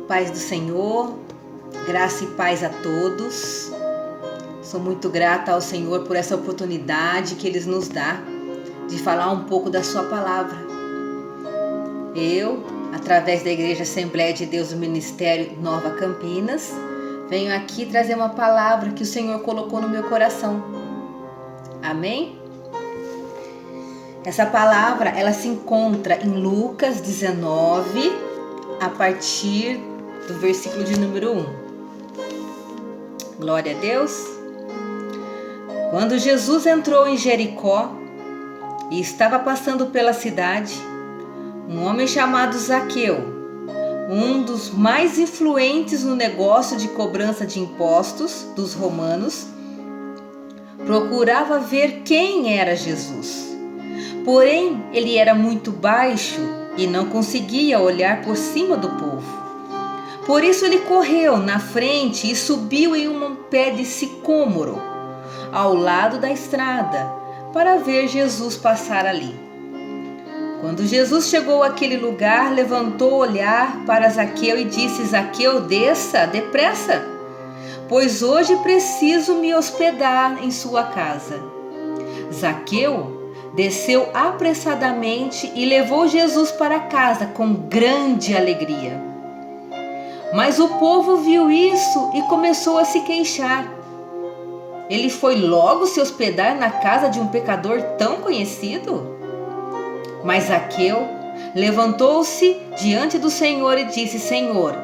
Paz do Senhor, graça e paz a todos. Sou muito grata ao Senhor por essa oportunidade que Ele nos dá de falar um pouco da Sua palavra. Eu, através da Igreja Assembleia de Deus do Ministério Nova Campinas, venho aqui trazer uma palavra que o Senhor colocou no meu coração. Amém? Essa palavra, ela se encontra em Lucas 19, a partir do versículo de número 1. Glória a Deus. Quando Jesus entrou em Jericó e estava passando pela cidade, um homem chamado Zaqueu, um dos mais influentes no negócio de cobrança de impostos dos romanos, procurava ver quem era Jesus. Porém, ele era muito baixo e não conseguia olhar por cima do povo. Por isso ele correu na frente e subiu em um pé de sicômoro, ao lado da estrada, para ver Jesus passar ali. Quando Jesus chegou àquele lugar, levantou o olhar para Zaqueu e disse: Zaqueu, desça depressa, pois hoje preciso me hospedar em sua casa. Zaqueu desceu apressadamente e levou Jesus para casa com grande alegria. Mas o povo viu isso e começou a se queixar. Ele foi logo se hospedar na casa de um pecador tão conhecido? Mas Zaqueu levantou-se diante do Senhor e disse: Senhor,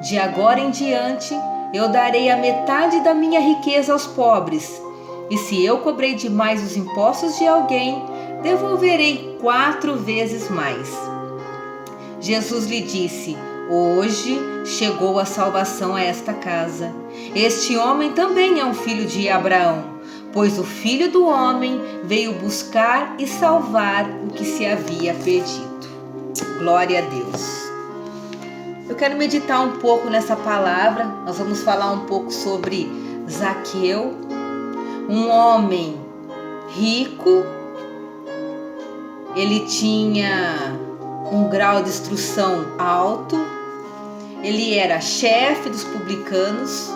de agora em diante eu darei a metade da minha riqueza aos pobres. E se eu cobrei demais os impostos de alguém, devolverei 4 vezes mais. Jesus lhe disse: Hoje chegou a salvação a esta casa. Este homem também é um filho de Abraão, pois o Filho do Homem veio buscar e salvar o que se havia perdido. Glória a Deus. Eu quero meditar um pouco nessa palavra. Nós vamos falar um pouco sobre Zaqueu, um homem rico. Ele tinha um grau de instrução alto. Ele era chefe dos publicanos,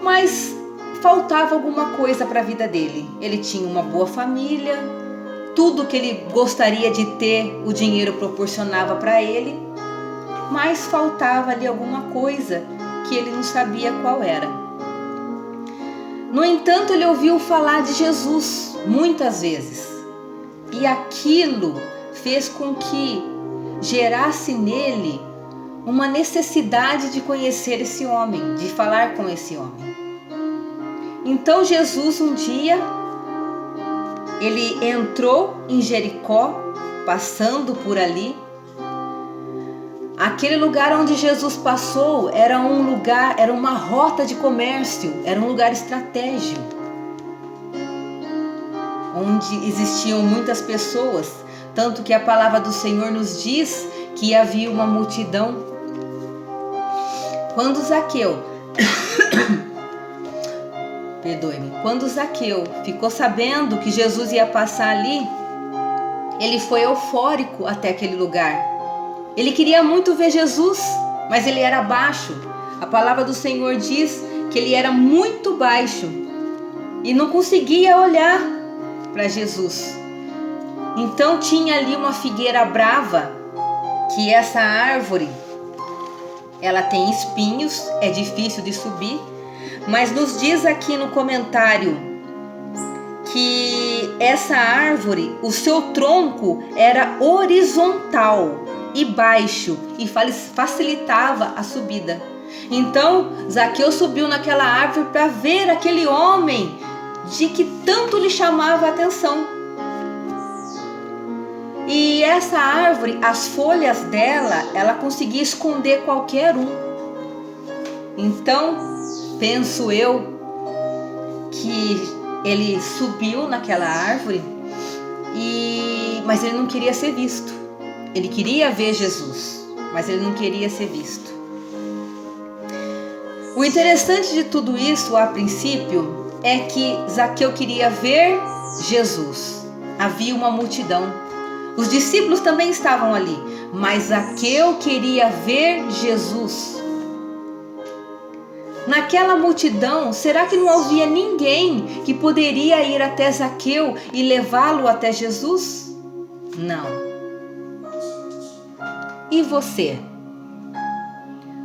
mas faltava alguma coisa para a vida dele. Ele tinha uma boa família, tudo que ele gostaria de ter, o dinheiro proporcionava para ele, mas faltava ali alguma coisa que ele não sabia qual era. No entanto, ele ouviu falar de Jesus muitas vezes, e aquilo fez com que gerasse nele uma necessidade de conhecer esse homem, de falar com esse homem. Então Jesus um dia, ele entrou em Jericó, passando por ali. Aquele lugar onde Jesus passou era uma rota de comércio, era um lugar estratégico, onde existiam muitas pessoas, tanto que a palavra do Senhor nos diz que havia uma multidão. Quando Zaqueu ficou sabendo que Jesus ia passar ali, ele foi eufórico até aquele lugar. Ele queria muito ver Jesus, mas ele era baixo. A palavra do Senhor diz que ele era muito baixo e não conseguia olhar para Jesus. Então tinha ali uma figueira brava, que essa árvore, ela tem espinhos, é difícil de subir, mas nos diz aqui no comentário que essa árvore, o seu tronco era horizontal e baixo e facilitava a subida. Então Zaqueu subiu naquela árvore para ver aquele homem de que tanto lhe chamava a atenção. E essa árvore, as folhas dela, ela conseguia esconder qualquer um. Então, penso eu que ele subiu naquela árvore, mas ele não queria ser visto. Ele queria ver Jesus, mas ele não queria ser visto. O interessante de tudo isso, a princípio, é que Zaqueu queria ver Jesus. Havia uma multidão. Os discípulos também estavam ali, mas Zaqueu queria ver Jesus. Naquela multidão, será que não havia ninguém que poderia ir até Zaqueu e levá-lo até Jesus? Não. E você?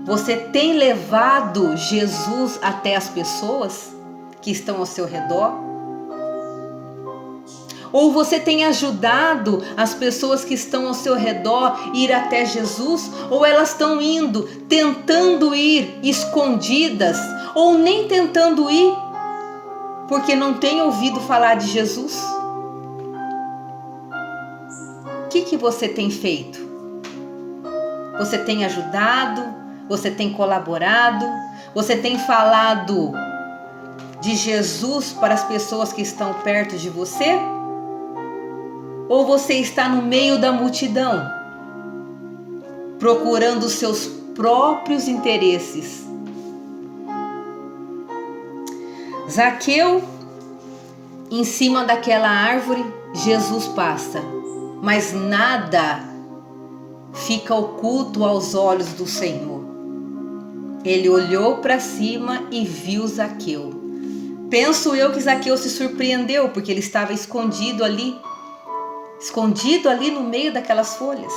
Você tem levado Jesus até as pessoas que estão ao seu redor? Ou você tem ajudado as pessoas que estão ao seu redor a ir até Jesus? Ou elas estão indo, tentando ir escondidas, ou nem tentando ir, porque não têm ouvido falar de Jesus? O que você tem feito? Você tem ajudado? Você tem colaborado? Você tem falado de Jesus para as pessoas que estão perto de você? Ou você está no meio da multidão, procurando os seus próprios interesses? Zaqueu, em cima daquela árvore, Jesus passa, mas nada fica oculto aos olhos do Senhor. Ele olhou para cima e viu Zaqueu. Penso eu que Zaqueu se surpreendeu, porque ele estava escondido ali no meio daquelas folhas.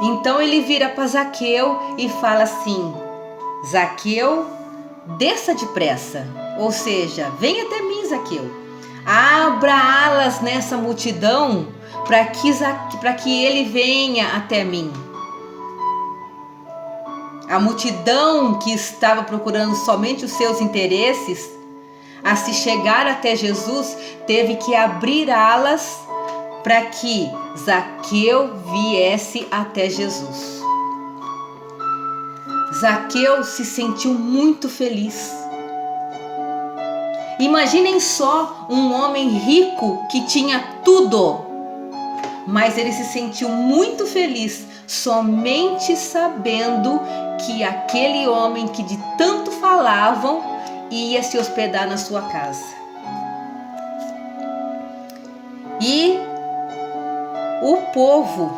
Então ele vira para Zaqueu e fala assim: Zaqueu, desça depressa, ou seja, vem até mim, Zaqueu. Abra alas nessa multidão para que ele venha até mim. A multidão que estava procurando somente os seus interesses, a se chegar até Jesus, teve que abrir alas para que Zaqueu viesse até Jesus. Zaqueu se sentiu muito feliz. Imaginem só um homem rico que tinha tudo, mas ele se sentiu muito feliz somente sabendo que aquele homem que de tanto falavam ia se hospedar na sua casa. E o povo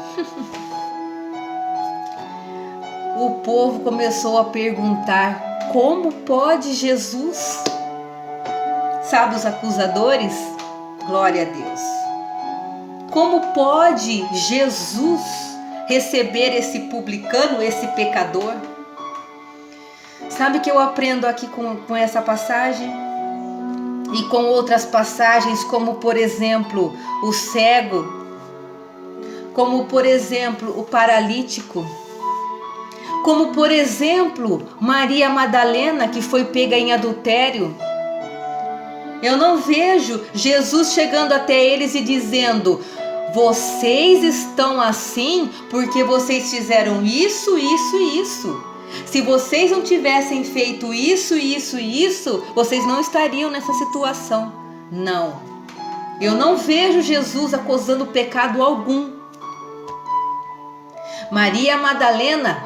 começou a perguntar: como pode Jesus? Sabe os acusadores? Glória a Deus. Como pode Jesus receber esse publicano, esse pecador? Sabe que eu aprendo aqui com essa passagem? E com outras passagens, como por exemplo o cego, como por exemplo o paralítico, como por exemplo Maria Madalena, que foi pega em adultério. Eu não vejo Jesus chegando até eles e dizendo: vocês estão assim porque vocês fizeram isso, isso e isso. Se vocês não tivessem feito isso, isso e isso, vocês não estariam nessa situação. Não. Eu não vejo Jesus acusando pecado algum. Maria Madalena,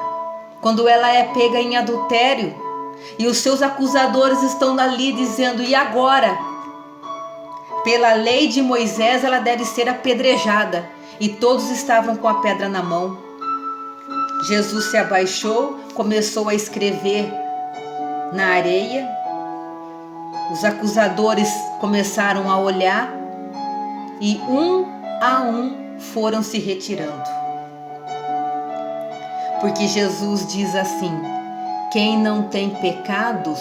quando ela é pega em adultério, e os seus acusadores estão ali dizendo: e agora? Pela lei de Moisés ela deve ser apedrejada. E todos estavam com a pedra na mão. Jesus se abaixou, começou a escrever na areia. Os acusadores começaram a olhar e um a um foram se retirando. Porque Jesus diz assim: quem não tem pecados,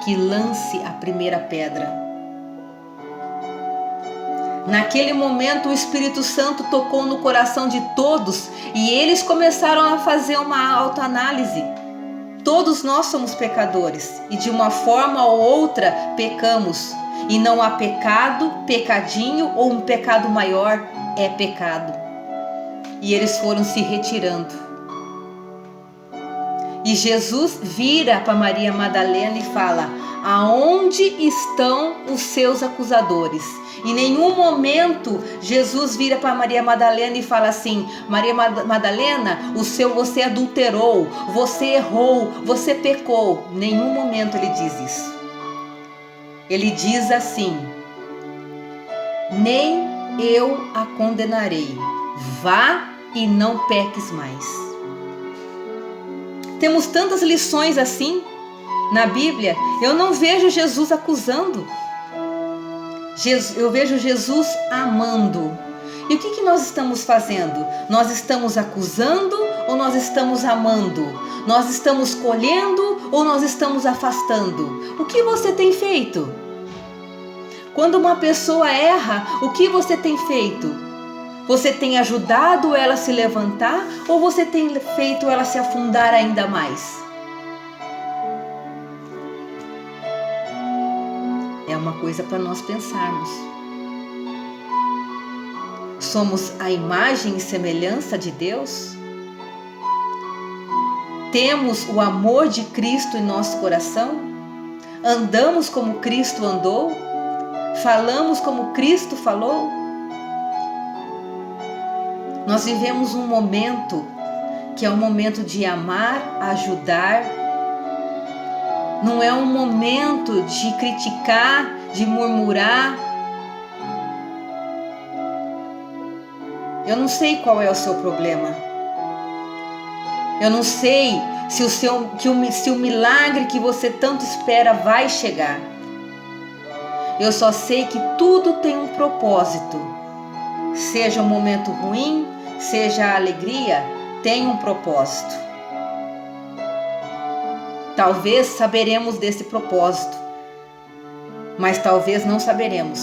que lance a primeira pedra. Naquele momento o Espírito Santo tocou no coração de todos e eles começaram a fazer uma autoanálise. Todos nós somos pecadores e de uma forma ou outra pecamos. E não há pecado, pecadinho ou um pecado maior, é pecado. E eles foram se retirando. E Jesus vira para Maria Madalena e fala: aonde estão os seus acusadores? Em nenhum momento Jesus vira para Maria Madalena e fala assim: Maria Madalena, você adulterou, você errou, você pecou. Em nenhum momento ele diz isso. Ele diz assim: nem eu a condenarei. Vá e não peques mais. Temos tantas lições assim na Bíblia. Eu não vejo Jesus acusando. Eu vejo Jesus amando. E o que nós estamos fazendo? Nós estamos acusando ou nós estamos amando? Nós estamos colhendo ou nós estamos afastando? O que você tem feito? Quando uma pessoa erra, o que você tem feito? Você tem ajudado ela a se levantar ou você tem feito ela se afundar ainda mais? É uma coisa para nós pensarmos. Somos a imagem e semelhança de Deus? Temos o amor de Cristo em nosso coração? Andamos como Cristo andou? Falamos como Cristo falou? Nós vivemos um momento que é um momento de amar, ajudar. Não é um momento de criticar, de murmurar. Eu não sei qual é o seu problema. Eu não sei se o milagre que você tanto espera vai chegar. Eu só sei que tudo tem um propósito. Seja um momento ruim, seja a alegria, tem um propósito. Talvez saberemos desse propósito, mas talvez não saberemos.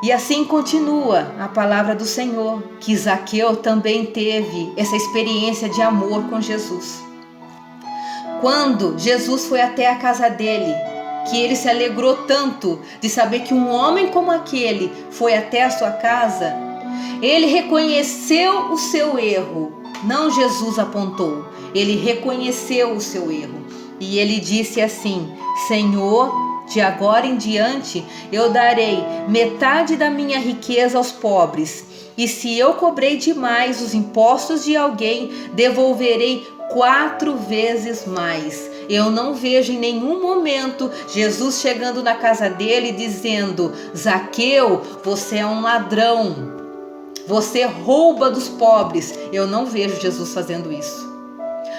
E assim continua a palavra do Senhor, que Zaqueu também teve essa experiência de amor com Jesus. Quando Jesus foi até a casa dele, que ele se alegrou tanto de saber que um homem como aquele foi até a sua casa, ele reconheceu o seu erro. Não Jesus apontou, ele reconheceu o seu erro. E ele disse assim: Senhor, de agora em diante eu darei metade da minha riqueza aos pobres. E se eu cobrei demais os impostos de alguém, devolverei 4 vezes mais. Eu não vejo em nenhum momento Jesus chegando na casa dele dizendo: Zaqueu, você é um ladrão, você rouba dos pobres. Eu não vejo Jesus fazendo isso.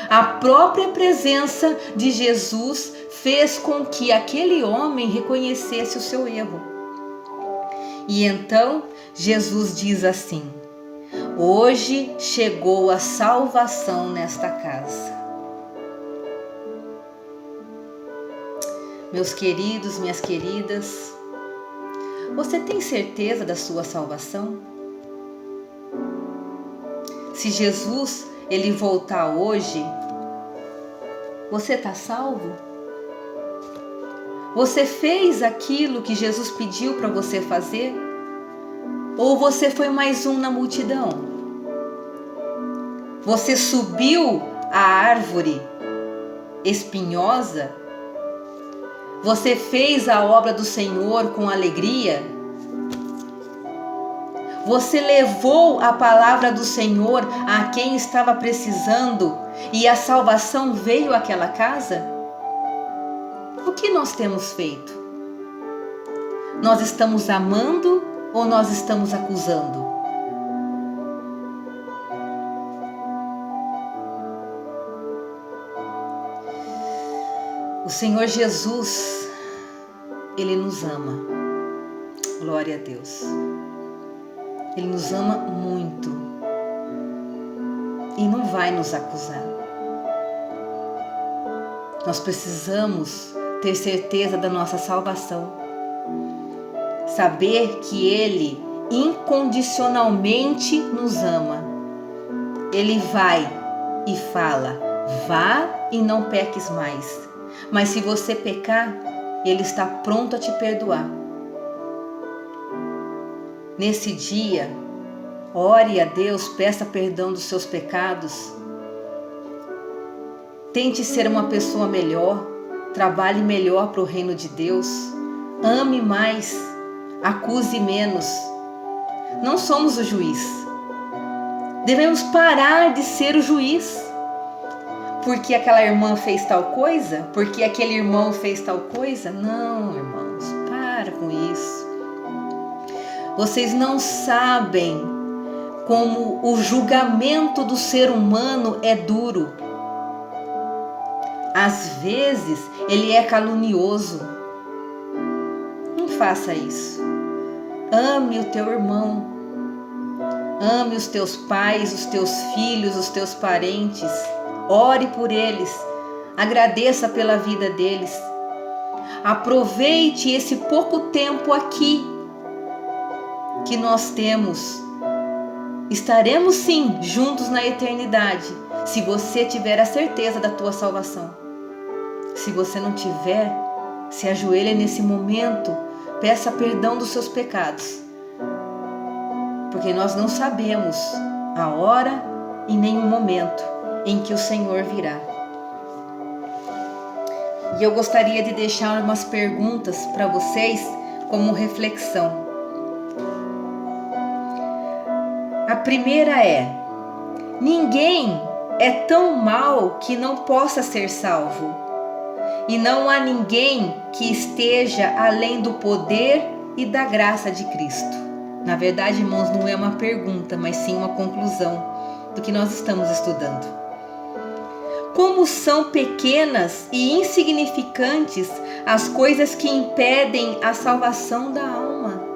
A própria presença de Jesus fez com que aquele homem reconhecesse o seu erro. E então Jesus diz assim: hoje chegou a salvação nesta casa. Meus queridos, minhas queridas, você tem certeza da sua salvação? Se Jesus ele voltar hoje, você está salvo? Você fez aquilo que Jesus pediu para você fazer? Ou você foi mais um na multidão? Você subiu a árvore espinhosa? Você fez a obra do Senhor com alegria? Você levou a palavra do Senhor a quem estava precisando e a salvação veio àquela casa? O que nós temos feito? Nós estamos amando ou nós estamos acusando? O Senhor Jesus, Ele nos ama. Glória a Deus. Ele nos ama muito e não vai nos acusar. Nós precisamos ter certeza da nossa salvação. Saber que Ele incondicionalmente nos ama. Ele vai e fala: vá e não peques mais. Mas se você pecar, Ele está pronto a te perdoar. Nesse dia, ore a Deus, peça perdão dos seus pecados. Tente ser uma pessoa melhor, trabalhe melhor para o reino de Deus. Ame mais, acuse menos. Não somos o juiz. Devemos parar de ser o juiz. Porque aquela irmã fez tal coisa? Porque aquele irmão fez tal coisa? Não, irmãos, para com isso. Vocês não sabem como o julgamento do ser humano é duro. Às vezes ele é calunioso. Não faça isso. Ame o teu irmão. Ame os teus pais, os teus filhos, os teus parentes. Ore por eles. Agradeça pela vida deles. Aproveite esse pouco tempo aqui que nós temos. Estaremos sim juntos na eternidade, se você tiver a certeza da tua salvação. Se você não tiver, se ajoelhe nesse momento, peça perdão dos seus pecados. Porque nós não sabemos a hora e nem o momento em que o Senhor virá. E eu gostaria de deixar umas perguntas para vocês como reflexão. A primeira é: ninguém é tão mau que não possa ser salvo. E não há ninguém que esteja além do poder e da graça de Cristo. Na verdade, irmãos, não é uma pergunta, mas sim uma conclusão do que nós estamos estudando. Como são pequenas e insignificantes as coisas que impedem a salvação da alma.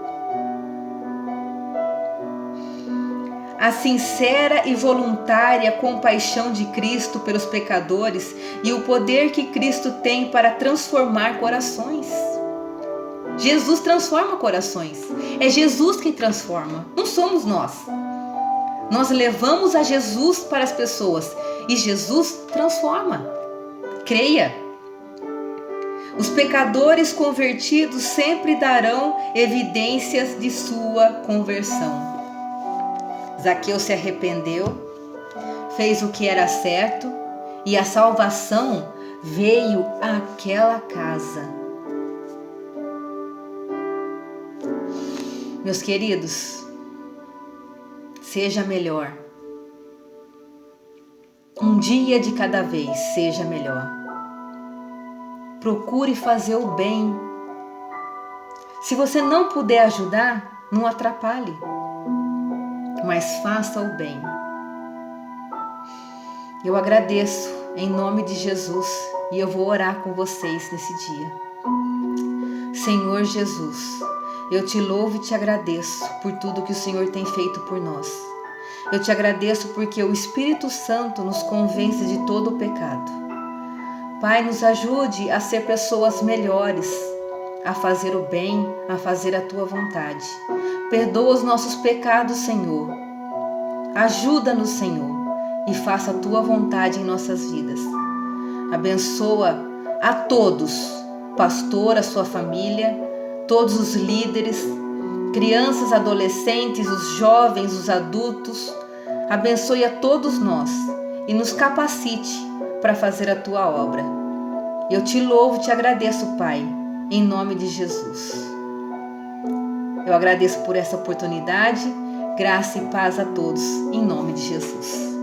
A sincera e voluntária compaixão de Cristo pelos pecadores e o poder que Cristo tem para transformar corações. Jesus transforma corações. É Jesus quem transforma, não somos nós. Nós levamos a Jesus para as pessoas e Jesus transforma. Creia. Os pecadores convertidos sempre darão evidências de sua conversão. Zaqueu se arrependeu, fez o que era certo e a salvação veio àquela casa. Meus queridos, seja melhor. Um dia de cada vez, seja melhor. Procure fazer o bem. Se você não puder ajudar, não atrapalhe, mas faça o bem. Eu agradeço em nome de Jesus e eu vou orar com vocês nesse dia. Senhor Jesus, eu te louvo e te agradeço por tudo que o Senhor tem feito por nós. Eu te agradeço porque o Espírito Santo nos convence de todo o pecado. Pai, nos ajude a ser pessoas melhores, a fazer o bem, a fazer a tua vontade. Perdoa os nossos pecados, Senhor. Ajuda-nos, Senhor, e faça a tua vontade em nossas vidas. Abençoa a todos, pastor, a sua família, todos os líderes, crianças, adolescentes, os jovens, os adultos. Abençoe a todos nós e nos capacite para fazer a tua obra. Eu te louvo e te agradeço, Pai, em nome de Jesus. Eu agradeço por essa oportunidade. Graça e paz a todos, em nome de Jesus.